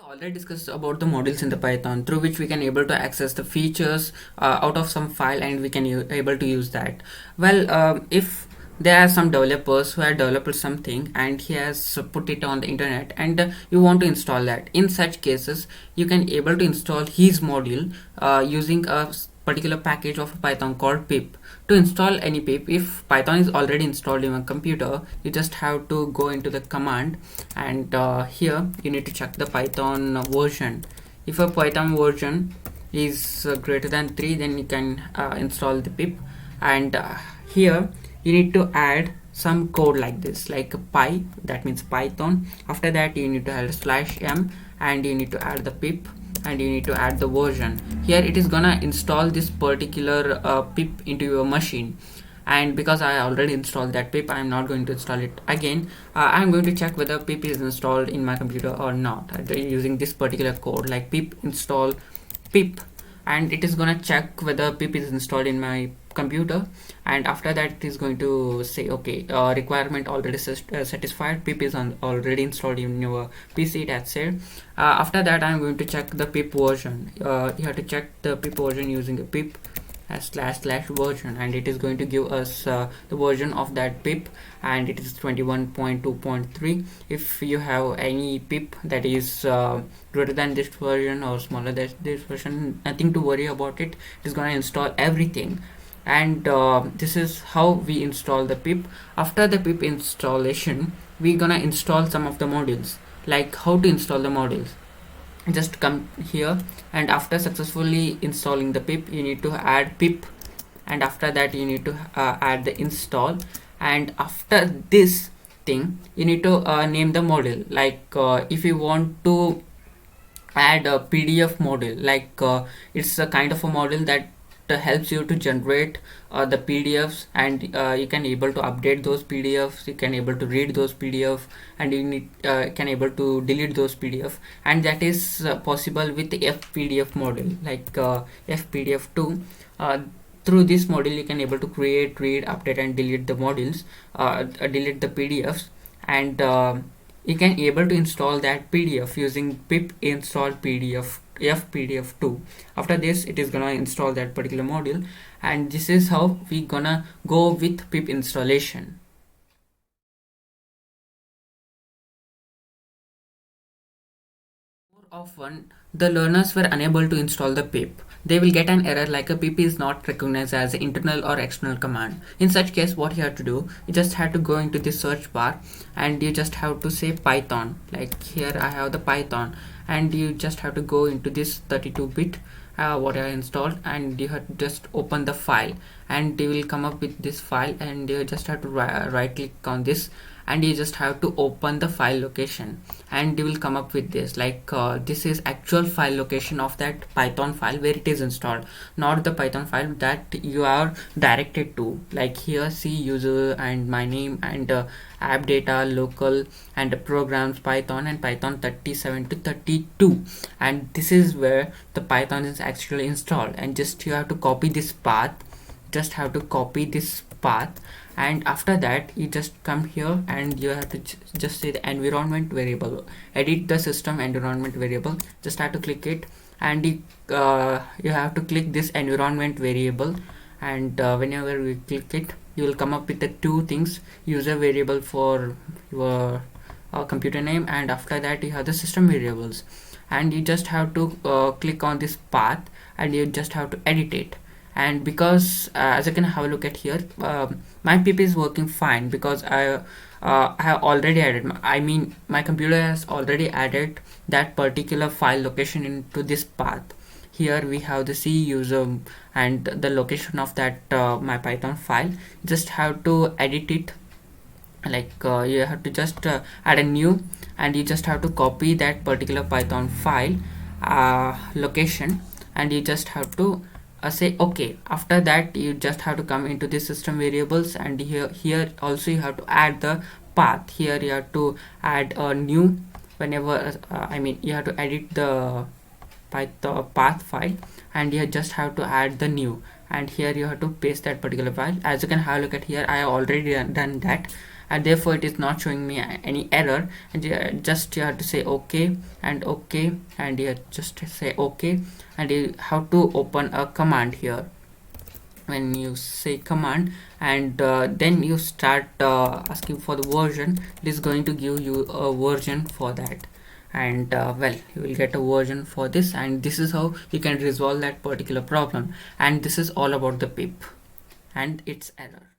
Already discussed about the modules in the Python through which we can able to access the features out of some file, and we can able to use that. Well, if there are some developers who have developed something and he has put it on the internet, and you want to install that, in such cases you can able to install his module using a particular package of Python called pip. To install any pip, if Python is already installed in a computer, you just have to go into the command, and here you need to check the Python version. If a Python version is greater than 3, then you can install the pip. And here you need to add some code like this, like py, that means Python. After that you need to add /m, and you need to add the pip, and you need to add the version. Here it is gonna install this particular pip into your machine, and because I already installed that pip, I am not going to install it again. I am going to check whether pip is installed in my computer or not using this particular code, like pip install pip, and it is gonna check whether pip is installed in my computer. And after that it is going to say, okay, requirement already satisfied, pip is already installed in your PC, that's it. After that I am going to check the pip version. You have to check the pip version using a pip // version, and it is going to give us the version of that pip, and it is 21.2.3. if you have any pip that is greater than this version or smaller than this version, nothing to worry about it. It is going to install everything. And this is how we install the pip. After the pip installation, we're gonna install some of the modules. Like how to install the modules, just come here, and after successfully installing the pip, you need to add pip, and after that you need to add the install. And after this thing, you need to name the module. Like if you want to add a PDF module, like it's a kind of a module that helps you to generate the PDFs, and you can able to update those PDFs, you can able to read those PDF, and you need can able to delete those PDF. And that is possible with the FPDF module, like FPDF2. Through this module you can able to create, read, update, and delete the modules, delete the PDFs. And you can able to install that PDF using pip install PDF FPDF2. After this, it is gonna install that particular module, and this is how we gonna go with pip installation. More often, the learners were unable to install the pip. They will get an error like a pip is not recognized as an internal or external command. In such case, what you have to do, you just have to go into the search bar, and you just have to say Python. Like here I have the Python, and you just have to go into this 32-bit what I installed, and you have to just open the file, and you will come up with this file, and you just have to right click on this, and you just have to open the file location, and you will come up with this, like this is actual file location of that Python file where it is installed, not the Python file that you are directed to. Like here, C user and my name, and app data, local, and programs Python, and Python 37 to 32, and this is where the Python is actually installed. And just you have to copy this path, just have to copy this path, and after that you just come here, and you have to just say the environment variable, edit the system environment variable. Just have to click it, and you have to click this environment variable, and whenever we click it, you will come up with the two things: user variable for your computer name, and after that you have the system variables. And you just have to click on this path, and you just have to edit it. And because as you can have a look at here, my pip is working fine, because I have already added, I mean my computer has already added that particular file location into this path. Here we have the C user and the location of that my Python file. Just have to edit it, like you have to just add a new, and you just have to copy that particular Python file location, and you just have to say okay. After that you just have to come into the system variables, and here also you have to add the path. Here you have to add a new, whenever I mean you have to edit the Python path file, and you just have to add the new, and here you have to paste that particular file. As you can have a look at here, I have already done that. and therefore it is not showing me any error. And just you have to say okay and okay, and you just say okay, and you have to open a command here. When you say command, and then you start asking for the version, it is going to give you a version for that. And well, you will get a version for this, and this is how you can resolve that particular problem. And this is all about the pip and its error.